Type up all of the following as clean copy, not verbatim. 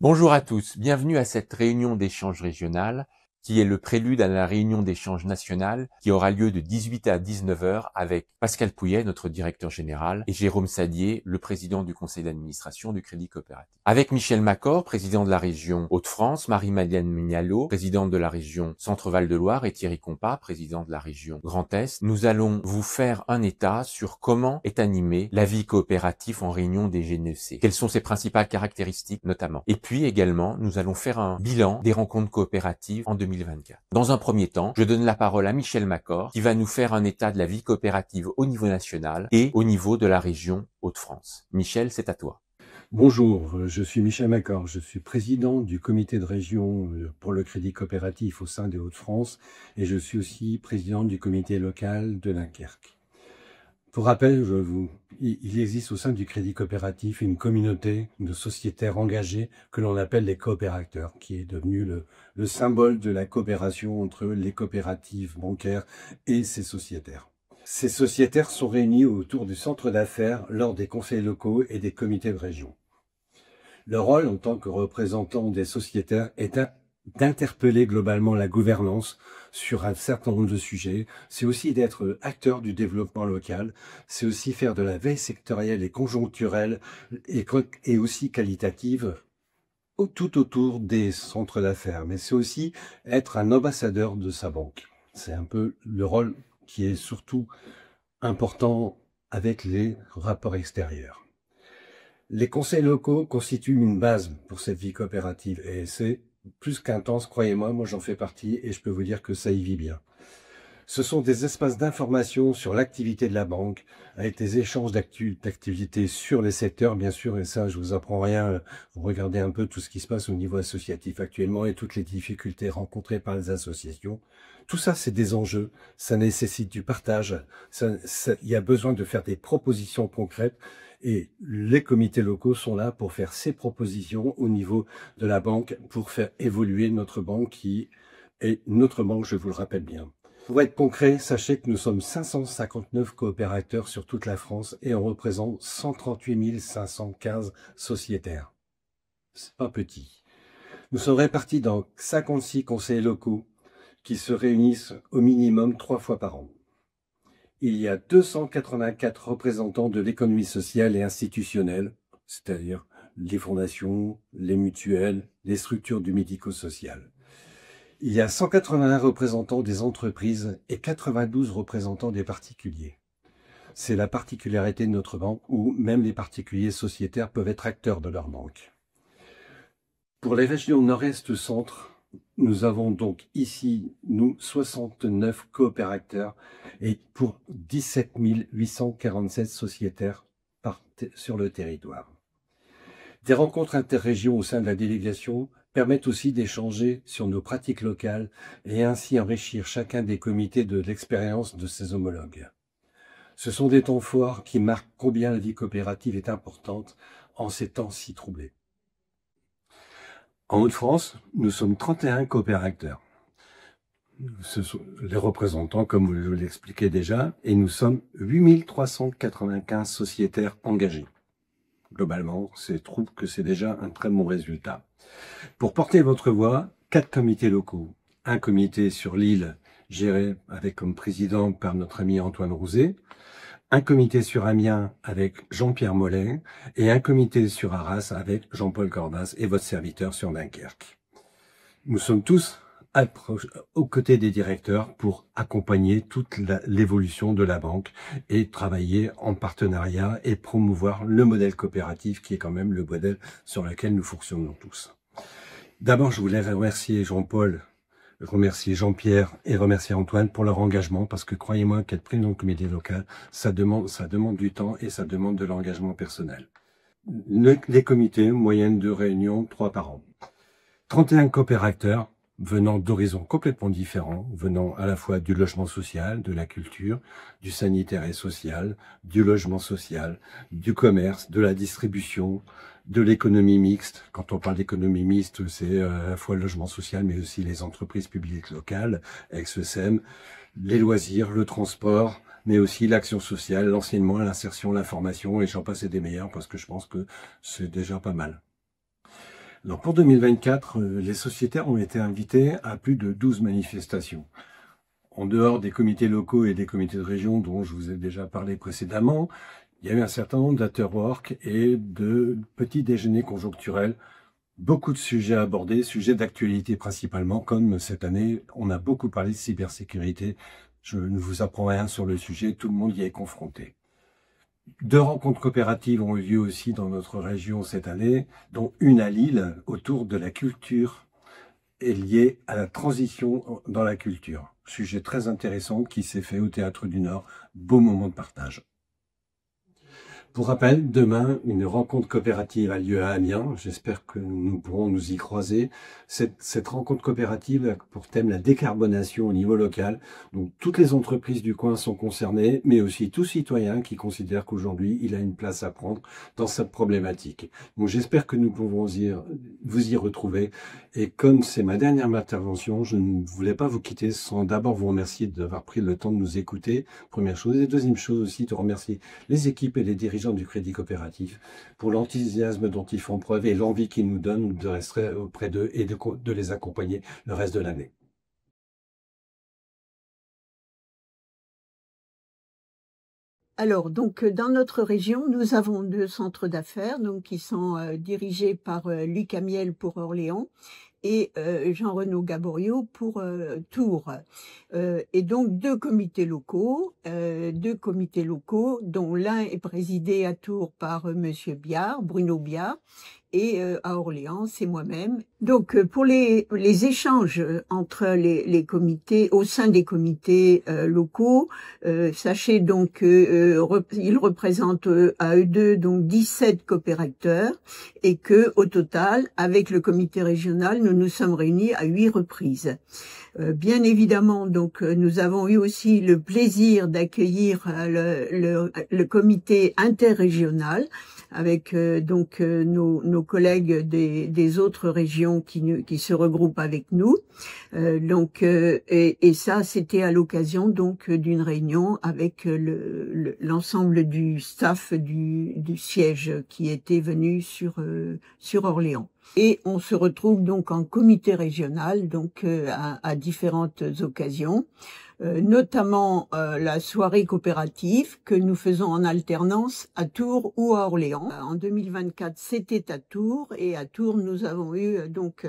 Bonjour à tous, bienvenue à cette réunion d'échange régional qui est le prélude à la réunion d'échange nationale qui aura lieu de 18 à 19 heures avec Pascal Pouillet, notre directeur général, et Jérôme Sadier, le président du conseil d'administration du Crédit Coopératif. Avec Michel Macor, président de la région Hauts-de-France, Marie-Madeleine Mignalot, présidente de la région Centre-Val de Loire, et Thierry Compas, président de la région Grand Est, nous allons vous faire un état sur comment est animée la vie coopérative en réunion des GNEC. Quelles sont ses principales caractéristiques notamment. Et puis également, nous allons faire un bilan des rencontres coopératives en 2024. Dans un premier temps, je donne la parole à Michel Macor qui va nous faire un état de la vie coopérative au niveau national et au niveau de la région Hauts-de-France. Michel, c'est à toi. Bonjour, je suis Michel Macor, je suis président du comité de région pour le crédit coopératif au sein des Hauts-de-France et je suis aussi président du comité local de Dunkerque. Pour rappel, il existe au sein du crédit coopératif une communauté de sociétaires engagés que l'on appelle les coopérateurs, qui est devenu le symbole de la coopération entre les coopératives bancaires et ces sociétaires. Ces sociétaires sont réunis autour du centre d'affaires lors des conseils locaux et des comités de région. Leur rôle en tant que représentant des sociétaires est d'interpeller globalement la gouvernance sur un certain nombre de sujets. C'est aussi d'être acteur du développement local. C'est aussi faire de la veille sectorielle et conjoncturelle et aussi qualitative tout autour des centres d'affaires. Mais c'est aussi être un ambassadeur de sa banque. C'est un peu le rôle qui est surtout important avec les rapports extérieurs. Les conseils locaux constituent une base pour cette vie coopérative et c'est plus qu'intense, croyez-moi, moi j'en fais partie et je peux vous dire que ça y vit bien. Ce sont des espaces d'information sur l'activité de la banque, avec des échanges d'activités sur les secteurs, bien sûr, et ça, je vous apprends rien. Vous regardez un peu tout ce qui se passe au niveau associatif actuellement et toutes les difficultés rencontrées par les associations. Tout ça, c'est des enjeux, ça nécessite du partage, il y a besoin de faire des propositions concrètes et les comités locaux sont là pour faire ces propositions au niveau de la banque, pour faire évoluer notre banque qui est notre banque, je vous le rappelle bien. Pour être concret, sachez que nous sommes 559 coopérateurs sur toute la France et on représente 138 515 sociétaires. C'est pas petit. Nous sommes répartis dans 56 conseils locaux qui se réunissent au minimum 3 fois par an. Il y a 284 représentants de l'économie sociale et institutionnelle, c'est-à-dire les fondations, les mutuelles, les structures du médico-social. Il y a 181 représentants des entreprises et 92 représentants des particuliers. C'est la particularité de notre banque où même les particuliers sociétaires peuvent être acteurs de leur banque. Pour les régions nord-est-centre, nous avons donc ici, nous, 69 coopérateurs et pour 17 847 sociétaires sur le territoire. Des rencontres interrégions au sein de la délégation permettent aussi d'échanger sur nos pratiques locales et ainsi enrichir chacun des comités de l'expérience de ses homologues. Ce sont des temps forts qui marquent combien la vie coopérative est importante en ces temps si troublés. En Hauts-de-France, nous sommes 31 coopérateurs. Ce sont les représentants, comme je l'expliquais déjà, et nous sommes 8 395 sociétaires engagés. Globalement, je trouve que c'est déjà un très bon résultat. Pour porter votre voix, 4 comités locaux. Un comité sur l'île, géré avec comme président par notre ami Antoine Rouzet. Un comité sur Amiens avec Jean-Pierre Mollet. Et un comité sur Arras avec Jean-Paul Cordas et votre serviteur sur Dunkerque. Nous sommes tous aux côtés des directeurs pour accompagner toute l'évolution de la banque et travailler en partenariat et promouvoir le modèle coopératif qui est quand même le modèle sur lequel nous fonctionnons tous. D'abord, je voulais remercier Jean-Paul, remercier Jean-Pierre et remercier Antoine pour leur engagement parce que croyez-moi qu'être président de comité local, ça demande du temps et ça demande de l'engagement personnel. Les comités, moyenne de réunion, 3 par an. 31 coopérateurs venant d'horizons complètement différents, venant à la fois du logement social, de la culture, du sanitaire et social, du logement social, du commerce, de la distribution, de l'économie mixte. Quand on parle d'économie mixte, c'est à la fois le logement social, mais aussi les entreprises publiques locales, ex-SEM, les loisirs, le transport, mais aussi l'action sociale, l'enseignement, l'insertion, l'information, et j'en passe et des meilleurs parce que je pense que c'est déjà pas mal. Alors pour 2024, les sociétaires ont été invités à plus de 12 manifestations. En dehors des comités locaux et des comités de région dont je vous ai déjà parlé précédemment, il y a eu un certain nombre d'afterwork et de petits déjeuners conjoncturels. Beaucoup de sujets abordés, sujets d'actualité principalement, comme cette année, on a beaucoup parlé de cybersécurité. Je ne vous apprends rien sur le sujet, tout le monde y est confronté. 2 rencontres coopératives ont eu lieu aussi dans notre région cette année, dont une à Lille, autour de la culture et liée à la transition dans la culture. Sujet très intéressant qui s'est fait au Théâtre du Nord. Beau moment de partage. Pour rappel, demain, une rencontre coopérative a lieu à Amiens. J'espère que nous pourrons nous y croiser. Cette rencontre coopérative a pour thème la décarbonation au niveau local. Donc, toutes les entreprises du coin sont concernées, mais aussi tout citoyen qui considère qu'aujourd'hui, il a une place à prendre dans cette problématique. Donc, j'espère que nous pouvons vous y retrouver. Et comme c'est ma dernière intervention, je ne voulais pas vous quitter sans d'abord vous remercier d'avoir pris le temps de nous écouter. Première chose. Et deuxième chose aussi, de remercier les équipes et les dirigeants du Crédit Coopératif pour l'enthousiasme dont ils font preuve et l'envie qu'ils nous donnent de rester auprès d'eux et de les accompagner le reste de l'année. Alors, donc, dans notre région, nous avons 2 centres d'affaires donc, qui sont dirigés par Luc Amiel pour Orléans et Jean-Renaud Gaboriau pour Tours. Et donc 2 comités locaux, dont l'un est présidé à Tours par Monsieur Biard, Bruno Biard, et à Orléans, c'est moi-même. Donc pour les échanges entre les comités, au sein des comités locaux, sachez donc qu'ils représentent à eux deux donc 17 coopérateurs et que au total, avec le comité régional, nous nous sommes réunis à 8 reprises. Bien évidemment, donc nous avons eu aussi le plaisir d'accueillir le comité interrégional avec nos collègues des autres régions qui se regroupent avec nous. Et ça, c'était à l'occasion donc d'une réunion avec l'ensemble du staff du siège qui était venu sur Orléans. Et on se retrouve donc en comité régional, donc à différentes occasions, notamment la soirée coopérative que nous faisons en alternance à Tours ou à Orléans. En 2024, c'était à Tours et à Tours, nous avons eu donc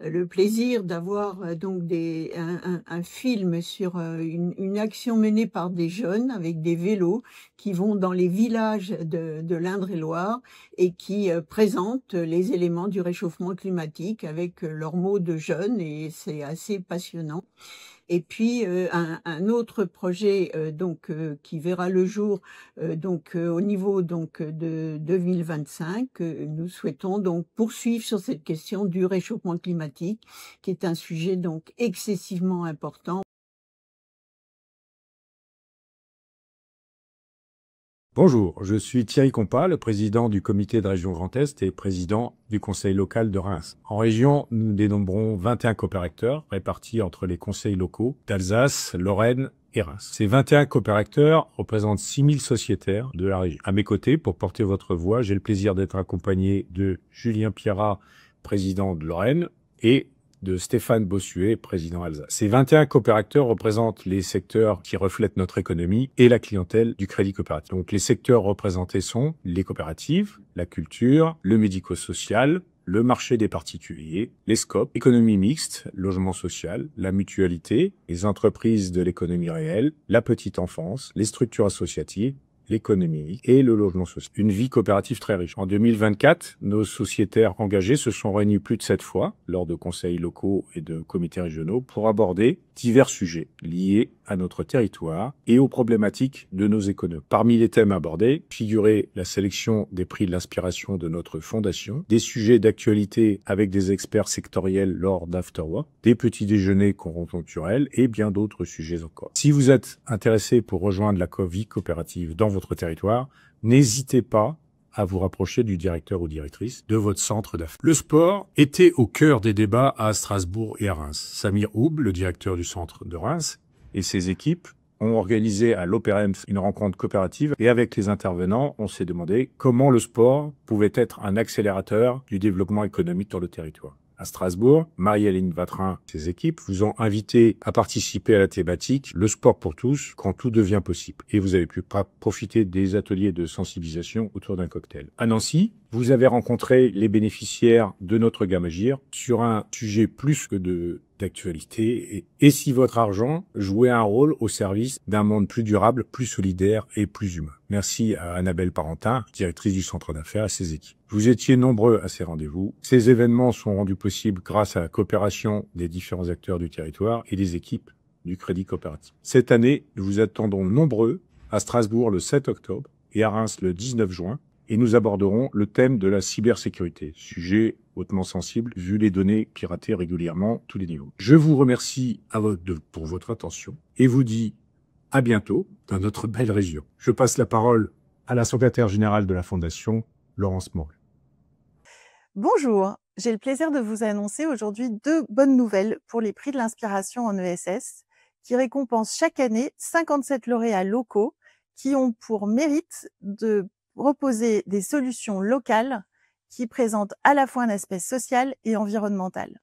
le plaisir d'avoir donc un film sur une action menée par des jeunes avec des vélos qui vont dans les villages de l'Indre-et-Loire et qui présentent les éléments du réchauffement climatique avec leurs mots de jeunes et c'est assez passionnant. Et puis un autre projet qui verra le jour au niveau donc de 2025, nous souhaitons donc poursuivre sur cette question du réchauffement climatique qui est un sujet donc excessivement important. Bonjour, je suis Thierry Compas, le président du comité de région Grand Est et président du conseil local de Reims. En région, nous dénombrons 21 coopérateurs répartis entre les conseils locaux d'Alsace, Lorraine et Reims. Ces 21 coopérateurs représentent 6000 sociétaires de la région. À mes côtés, pour porter votre voix, j'ai le plaisir d'être accompagné de Julien Pierrat, président de Lorraine, et de Stéphane Bossuet, président Alsace. Ces 21 coopérateurs représentent les secteurs qui reflètent notre économie et la clientèle du crédit coopératif. Donc les secteurs représentés sont les coopératives, la culture, le médico-social, le marché des particuliers, les SCOP, l'économie mixte, logement social, la mutualité, les entreprises de l'économie réelle, la petite enfance, les structures associatives, l'économie et le logement social. Une vie coopérative très riche. En 2024, nos sociétaires engagés se sont réunis plus de 7 fois lors de conseils locaux et de comités régionaux pour aborder divers sujets liés à notre territoire et aux problématiques de nos économies. Parmi les thèmes abordés, figurait la sélection des prix de l'inspiration de notre fondation, des sujets d'actualité avec des experts sectoriels lors d'afterwork, des petits déjeuners conjoncturels et bien d'autres sujets encore. Si vous êtes intéressé pour rejoindre la vie coopérative dans votre territoire, n'hésitez pas à vous rapprocher du directeur ou directrice de votre centre d'affaires. Le sport était au cœur des débats à Strasbourg et à Reims. Samir Houb, le directeur du centre de Reims, et ses équipes ont organisé à l'Opérems une rencontre coopérative et avec les intervenants, on s'est demandé comment le sport pouvait être un accélérateur du développement économique dans le territoire. À Strasbourg, Marie-Hélène Vatrin et ses équipes vous ont invité à participer à la thématique « Le sport pour tous, quand tout devient possible ». Et vous avez pu profiter des ateliers de sensibilisation autour d'un cocktail. À Nancy, vous avez rencontré les bénéficiaires de notre gamme Agir sur un sujet plus que d'actualité. Et si votre argent jouait un rôle au service d'un monde plus durable, plus solidaire et plus humain. Merci à Annabelle Parentin, directrice du centre d'affaires, et ses équipes. Vous étiez nombreux à ces rendez-vous. Ces événements sont rendus possibles grâce à la coopération des différents acteurs du territoire et des équipes du Crédit Coopératif. Cette année, nous vous attendons nombreux à Strasbourg le 7 octobre et à Reims le 19 juin. Et nous aborderons le thème de la cybersécurité, sujet hautement sensible vu les données piratées régulièrement à tous les niveaux. Je vous remercie pour votre attention et vous dis à bientôt dans notre belle région. Je passe la parole à la secrétaire générale de la Fondation, Laurence Morel. Bonjour, j'ai le plaisir de vous annoncer aujourd'hui 2 bonnes nouvelles pour les prix de l'inspiration en ESS qui récompensent chaque année 57 lauréats locaux qui ont pour mérite de proposer des solutions locales qui présentent à la fois un aspect social et environnemental.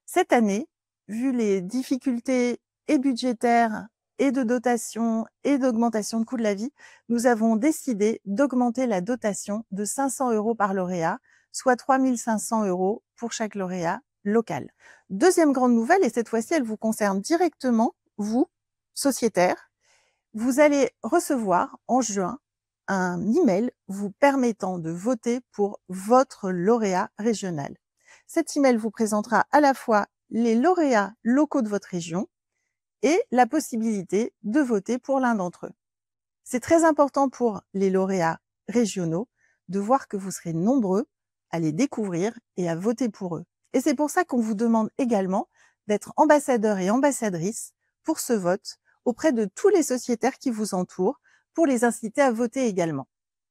Cette année, vu les difficultés et budgétaires et de dotation et d'augmentation de coût de la vie, nous avons décidé d'augmenter la dotation de 500 € par lauréat, soit 3 500 € pour chaque lauréat local. Deuxième grande nouvelle, et cette fois-ci, elle vous concerne directement, vous, sociétaires. Vous allez recevoir en juin un email vous permettant de voter pour votre lauréat régional. Cet email vous présentera à la fois les lauréats locaux de votre région et la possibilité de voter pour l'un d'entre eux. C'est très important pour les lauréats régionaux de voir que vous serez nombreux à les découvrir et à voter pour eux. Et c'est pour ça qu'on vous demande également d'être ambassadeur et ambassadrice pour ce vote auprès de tous les sociétaires qui vous entourent pour les inciter à voter également.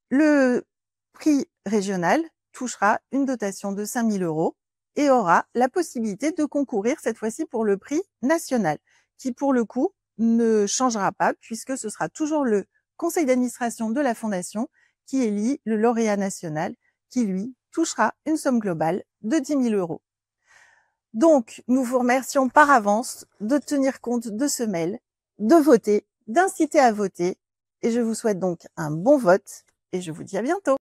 Le prix régional touchera une dotation de 5 000 € et aura la possibilité de concourir cette fois-ci pour le prix national, qui pour le coup ne changera pas puisque ce sera toujours le conseil d'administration de la Fondation qui élit le lauréat national qui, lui, touchera une somme globale de 10 000 €. Donc, nous vous remercions par avance de tenir compte de ce mail, de voter, d'inciter à voter. Et je vous souhaite donc un bon vote et je vous dis à bientôt.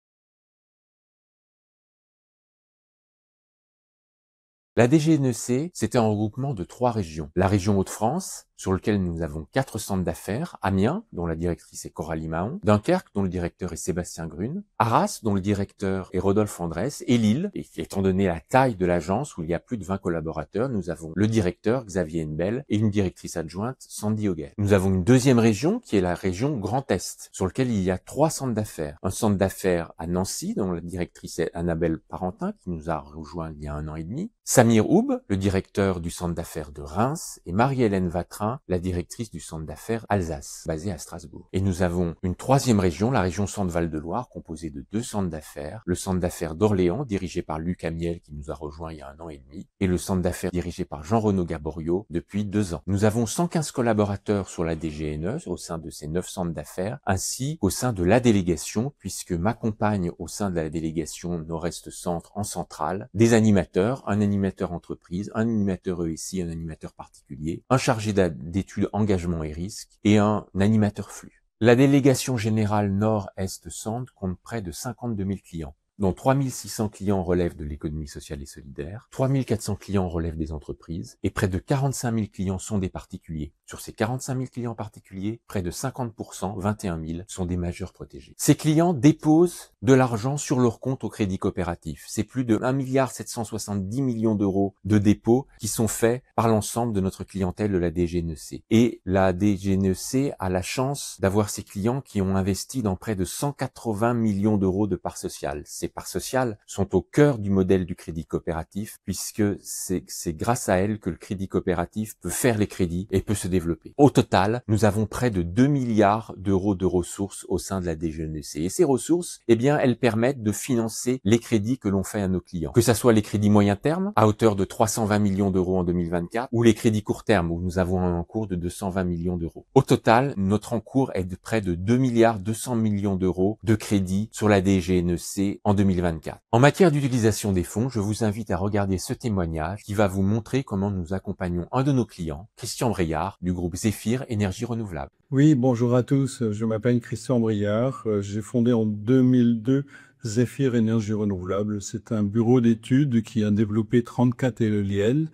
La DGNEC, c'était un regroupement de 3 régions. La région Hauts-de-France, sur lequel nous avons 4 centres d'affaires, Amiens, dont la directrice est Coralie Mahon, Dunkerque, dont le directeur est Sébastien Grune, Arras, dont le directeur est Rodolphe Andrès, et Lille, et étant donné la taille de l'agence où il y a plus de 20 collaborateurs, nous avons le directeur Xavier Henbel et une directrice adjointe Sandy Hoguel. Nous avons une deuxième région qui est la région Grand Est, sur lequel il y a 3 centres d'affaires. Un centre d'affaires à Nancy, dont la directrice est Annabelle Parentin, qui nous a rejoint il y a 1 an et demi, Samir Oub, le directeur du centre d'affaires de Reims, et Marie-Hélène Vatrin, la directrice du centre d'affaires Alsace, basée à Strasbourg. Et nous avons une 3e région, la région Centre-Val de Loire, composée de 2 centres d'affaires, le centre d'affaires d'Orléans, dirigé par Luc Amiel, qui nous a rejoint il y a 1 an et demi, et le centre d'affaires dirigé par Jean-Renaud Gaborio depuis 2 ans. Nous avons 115 collaborateurs sur la DGNE, au sein de ces 9 centres d'affaires, ainsi qu'au sein de la délégation, puisque m'accompagne au sein de la délégation Nord-Est Centre en centrale, des animateurs, un animateur entreprise, un animateur ESI, un animateur particulier, un chargé d'études engagement et risques et un animateur flux. La délégation générale Nord-Est-Centre compte près de 52 000 clients, dont 3 600 clients relèvent de l'économie sociale et solidaire, 3 400 clients relèvent des entreprises et près de 45 000 clients sont des particuliers. Sur ces 45 000 clients particuliers, près de 50%, 21 000, sont des majeurs protégés. Ces clients déposent de l'argent sur leur compte au Crédit Coopératif. C'est plus de 1 770 millions d'euros de dépôts qui sont faits par l'ensemble de notre clientèle de la DGNEC. Et la DGNEC a la chance d'avoir ces clients qui ont investi dans près de 180 millions d'euros de parts sociales. C'est ces parts sociales sont au cœur du modèle du crédit coopératif, puisque c'est grâce à elles que le crédit coopératif peut faire les crédits et peut se développer. Au total, nous avons près de 2 milliards d'euros de ressources au sein de la DGNEC. Et ces ressources, eh bien, elles permettent de financer les crédits que l'on fait à nos clients. Que ça soit les crédits moyen terme, à hauteur de 320 millions d'euros en 2024, ou les crédits court terme, où nous avons un encours de 220 millions d'euros. Au total, notre encours est de près de 2 milliards 200 millions d'euros de crédits sur la DGNEC en 2024. En matière d'utilisation des fonds, je vous invite à regarder ce témoignage qui va vous montrer comment nous accompagnons un de nos clients, Christian Briard, du groupe Zéphyr Énergie Renouvelable. Oui, bonjour à tous. Je m'appelle Christian Briard. J'ai fondé en 2002 Zéphyr Énergie Renouvelable. C'est un bureau d'études qui a développé 34 éoliennes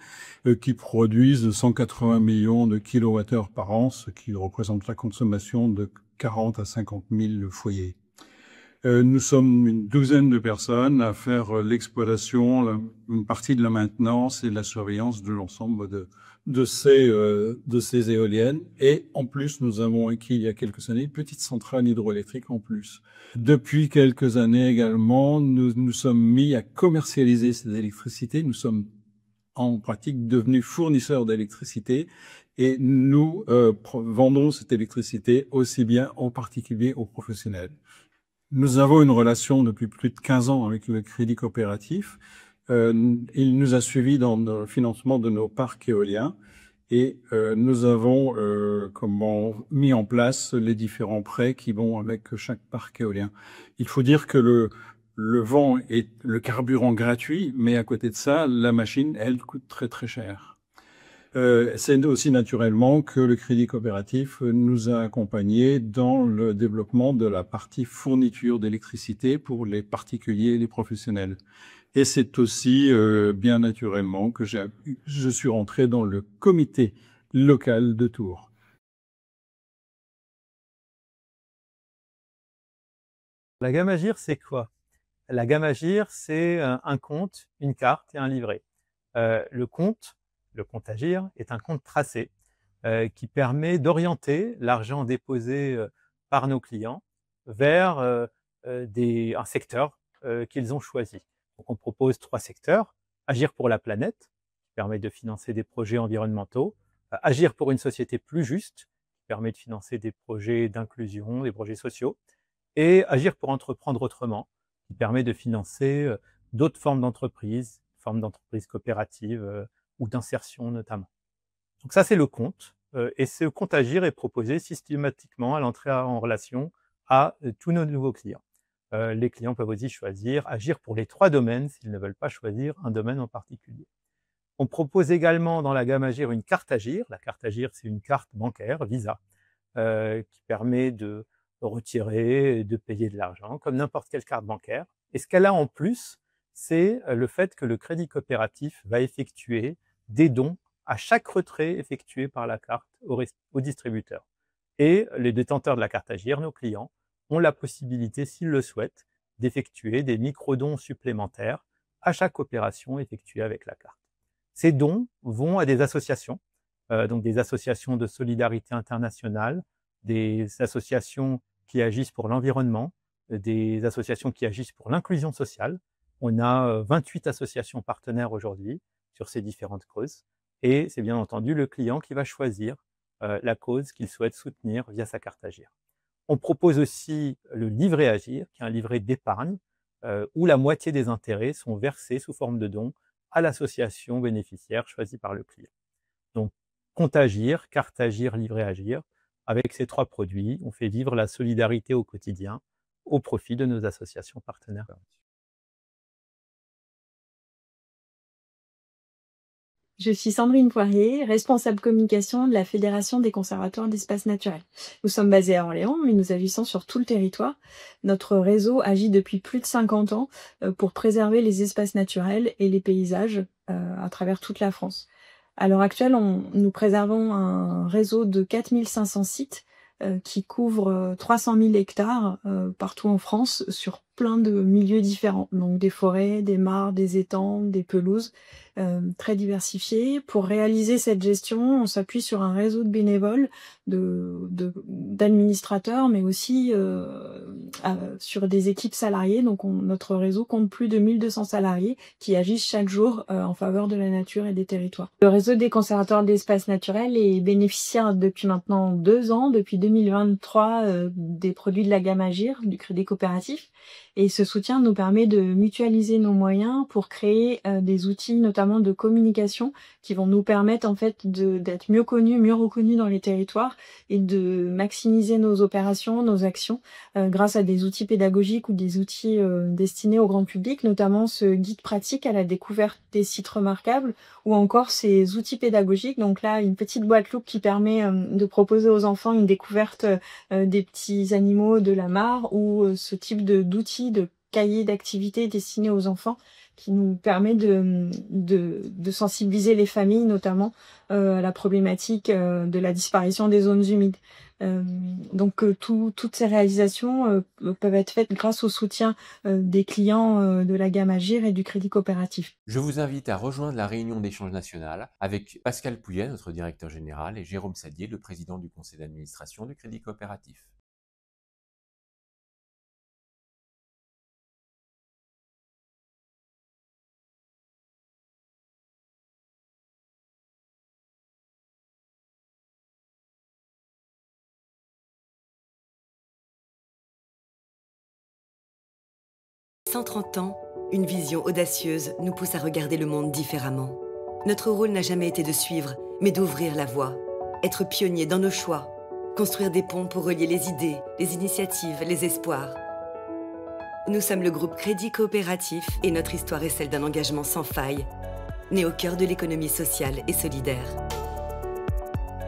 qui produisent 180 millions de kilowattheures par an, ce qui représente la consommation de 40 à 50 000 foyers. Nous sommes une douzaine de personnes à faire l'exploitation, une partie de la maintenance et la surveillance de l'ensemble de ces éoliennes. Et en plus, nous avons acquis il y a quelques années une petite centrale hydroélectrique en plus. Depuis quelques années également, nous sommes mis à commercialiser cette électricité. Nous sommes en pratique devenus fournisseurs d'électricité et nous vendons cette électricité aussi bien aux particuliers aux professionnels. Nous avons une relation depuis plus de 15 ans avec le Crédit Coopératif. Il nous a suivis dans le financement de nos parcs éoliens et nous avons mis en place les différents prêts qui vont avec chaque parc éolien. Il faut dire que le vent est le carburant gratuit, mais à côté de ça, la machine, elle, coûte très très cher. C'est aussi naturellement que le Crédit Coopératif nous a accompagnés dans le développement de la partie fourniture d'électricité pour les particuliers et les professionnels. Et c'est aussi bien naturellement que je suis rentré dans le comité local de Tours. La gamme Agir, c'est quoi? La gamme Agir, c'est un compte, une carte et un livret. Le compte Agir est un compte tracé qui permet d'orienter l'argent déposé par nos clients vers un secteur qu'ils ont choisi. Donc on propose 3 secteurs. Agir pour la planète, qui permet de financer des projets environnementaux. Agir pour une société plus juste, qui permet de financer des projets d'inclusion, des projets sociaux. Et Agir pour entreprendre autrement, qui permet de financer d'autres formes d'entreprises coopératives ou d'insertion notamment. Donc ça, c'est le compte. Et ce compte Agir est proposé systématiquement à l'entrée en relation à tous nos nouveaux clients. Les clients peuvent aussi choisir Agir pour les 3 domaines s'ils ne veulent pas choisir un domaine en particulier. On propose également dans la gamme Agir une carte Agir. La carte Agir, c'est une carte bancaire, Visa, qui permet de retirer et de payer de l'argent comme n'importe quelle carte bancaire. Et ce qu'elle a en plus, c'est le fait que le Crédit Coopératif va effectuer des dons à chaque retrait effectué par la carte au distributeur. Et les détenteurs de la carte Agir, nos clients, ont la possibilité, s'ils le souhaitent, d'effectuer des micro-dons supplémentaires à chaque opération effectuée avec la carte. Ces dons vont à des associations, donc des associations de solidarité internationale, des associations qui agissent pour l'environnement, des associations qui agissent pour l'inclusion sociale. On a 28 associations partenaires aujourd'hui sur ces différentes causes. Et c'est bien entendu le client qui va choisir la cause qu'il souhaite soutenir via sa carte Agir. On propose aussi le livret Agir, qui est un livret d'épargne, où la moitié des intérêts sont versés sous forme de dons à l'association bénéficiaire choisie par le client. Donc, compte Agir, carte Agir, livret Agir. Avec ces 3 produits, on fait vivre la solidarité au quotidien au profit de nos associations partenaires. Je suis Sandrine Poirier, responsable communication de la Fédération des conservatoires d'espaces naturels. Nous sommes basés à Orléans, mais nous agissons sur tout le territoire. Notre réseau agit depuis plus de 50 ans pour préserver les espaces naturels et les paysages à travers toute la France. À l'heure actuelle, nous préservons un réseau de 4500 sites qui couvre 300 000 hectares partout en France sur plein de milieux différents. Donc des forêts, des mares, des étangs, des pelouses, très diversifiés. Pour réaliser cette gestion, on s'appuie sur un réseau de bénévoles, d'administrateurs, mais aussi sur des équipes salariées. Donc notre réseau compte plus de 1200 salariés qui agissent chaque jour en faveur de la nature et des territoires. Le réseau des conservatoires d'espaces naturels est bénéficiaire depuis maintenant 2 ans, depuis 2023, des produits de la gamme Agir, du Crédit Coopératif. Et ce soutien nous permet de mutualiser nos moyens pour créer des outils, notamment de communication, qui vont nous permettre en fait d'être mieux connus, mieux reconnus dans les territoires et de maximiser nos opérations, nos actions, grâce à des outils pédagogiques ou des outils destinés au grand public, notamment ce guide pratique à la découverte des sites remarquables ou encore ces outils pédagogiques. Donc là, une petite boîte loupe qui permet de proposer aux enfants une découverte des petits animaux de la mare ou ce type d'outils, de cahiers d'activités destinés aux enfants qui nous permet de sensibiliser les familles, notamment à la problématique de la disparition des zones humides. Donc toutes ces réalisations peuvent être faites grâce au soutien des clients de la gamme Agir et du Crédit Coopératif. Je vous invite à rejoindre la réunion d'échange national avec Pascal Pouillet, notre directeur général, et Jérôme Sadier, le président du conseil d'administration du Crédit Coopératif. « 130 ans, une vision audacieuse nous pousse à regarder le monde différemment. Notre rôle n'a jamais été de suivre, mais d'ouvrir la voie. Être pionnier dans nos choix. Construire des ponts pour relier les idées, les initiatives, les espoirs. Nous sommes le groupe Crédit Coopératif et notre histoire est celle d'un engagement sans faille, né au cœur de l'économie sociale et solidaire.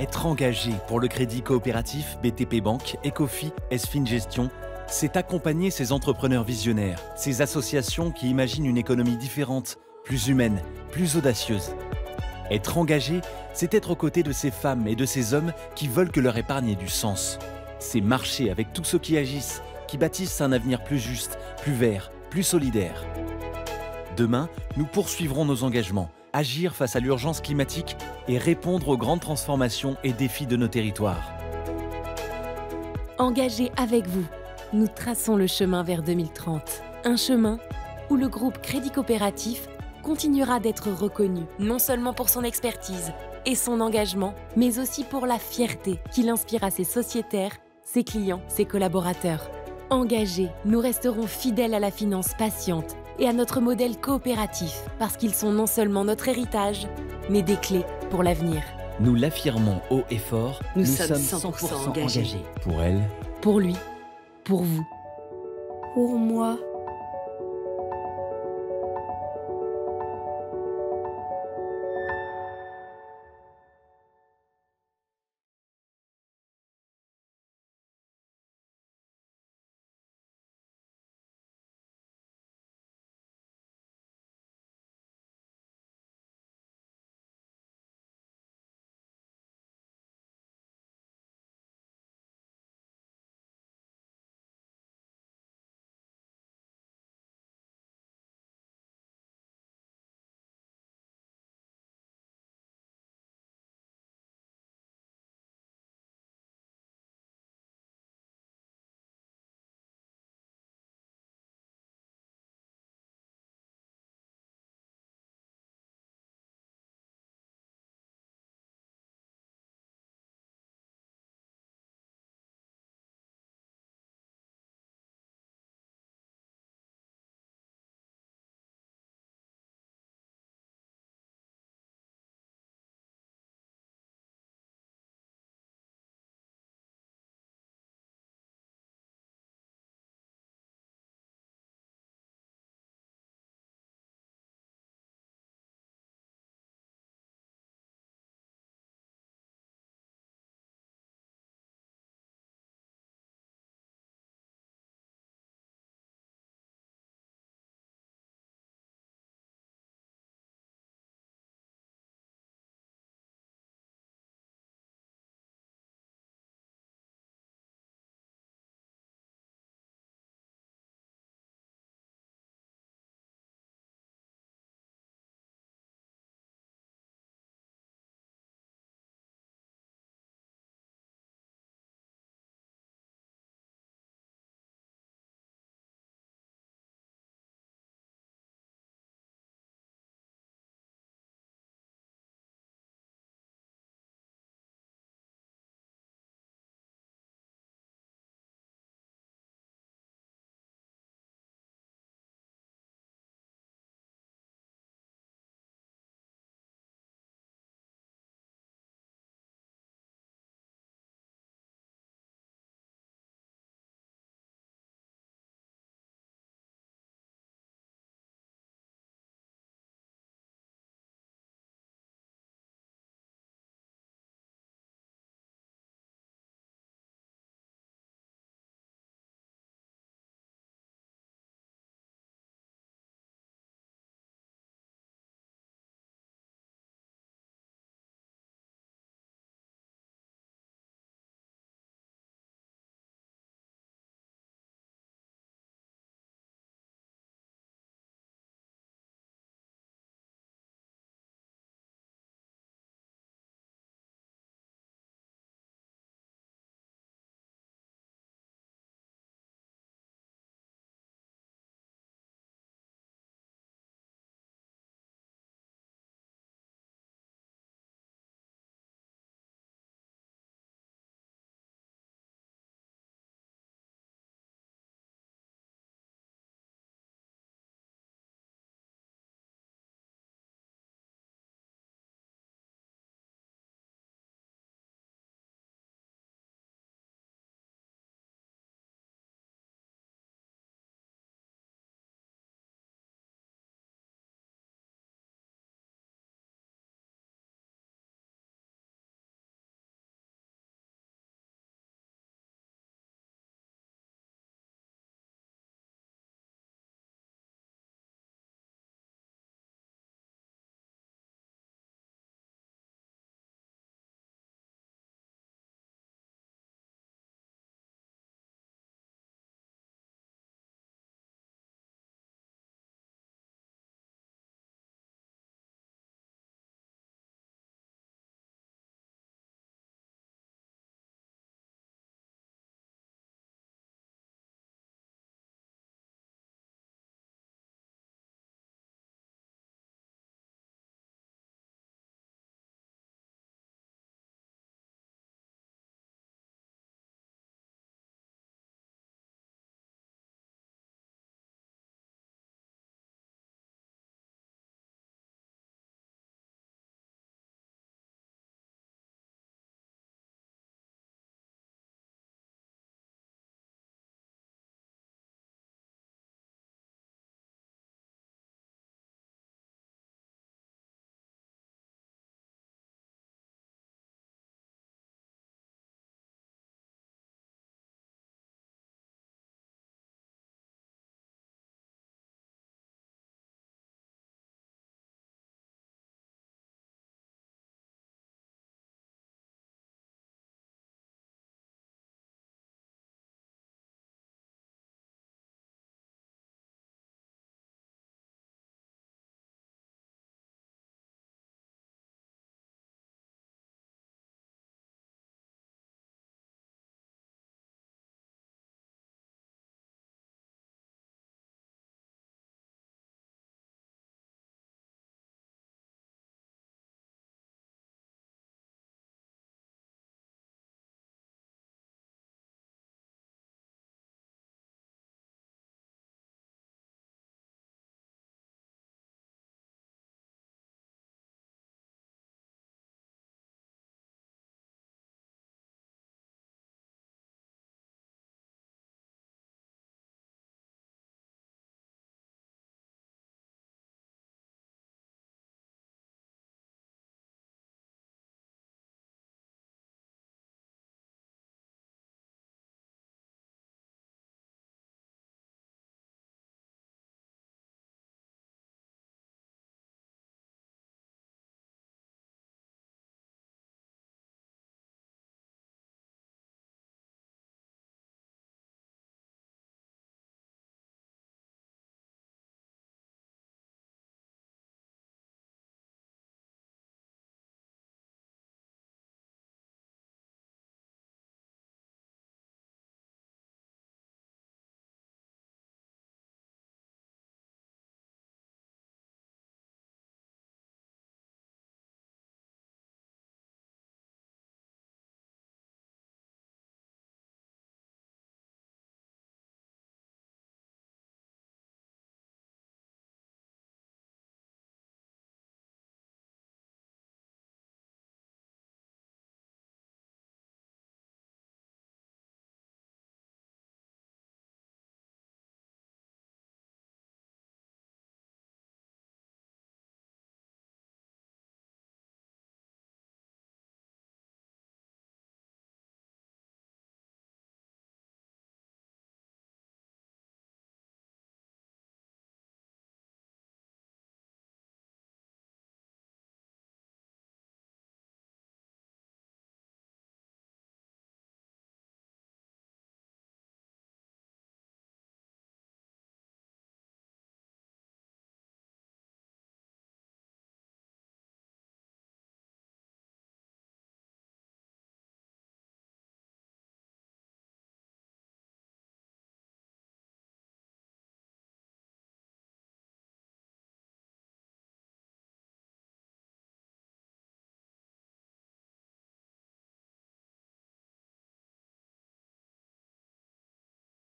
Être engagé pour le Crédit Coopératif, BTP Banque, Ecofi, Esfin Gestion, c'est accompagner ces entrepreneurs visionnaires, ces associations qui imaginent une économie différente, plus humaine, plus audacieuse. Être engagé, c'est être aux côtés de ces femmes et de ces hommes qui veulent que leur épargne ait du sens. C'est marcher avec tous ceux qui agissent, qui bâtissent un avenir plus juste, plus vert, plus solidaire. Demain, nous poursuivrons nos engagements, agir face à l'urgence climatique et répondre aux grandes transformations et défis de nos territoires. Engagés avec vous, nous traçons le chemin vers 2030. Un chemin où le groupe Crédit Coopératif continuera d'être reconnu, non seulement pour son expertise et son engagement, mais aussi pour la fierté qu'il inspire à ses sociétaires, ses clients, ses collaborateurs. Engagés, nous resterons fidèles à la finance patiente et à notre modèle coopératif, parce qu'ils sont non seulement notre héritage, mais des clés pour l'avenir. Nous l'affirmons haut et fort, nous sommes 100% engagés. Pour elle, pour lui, pour vous. Pour moi.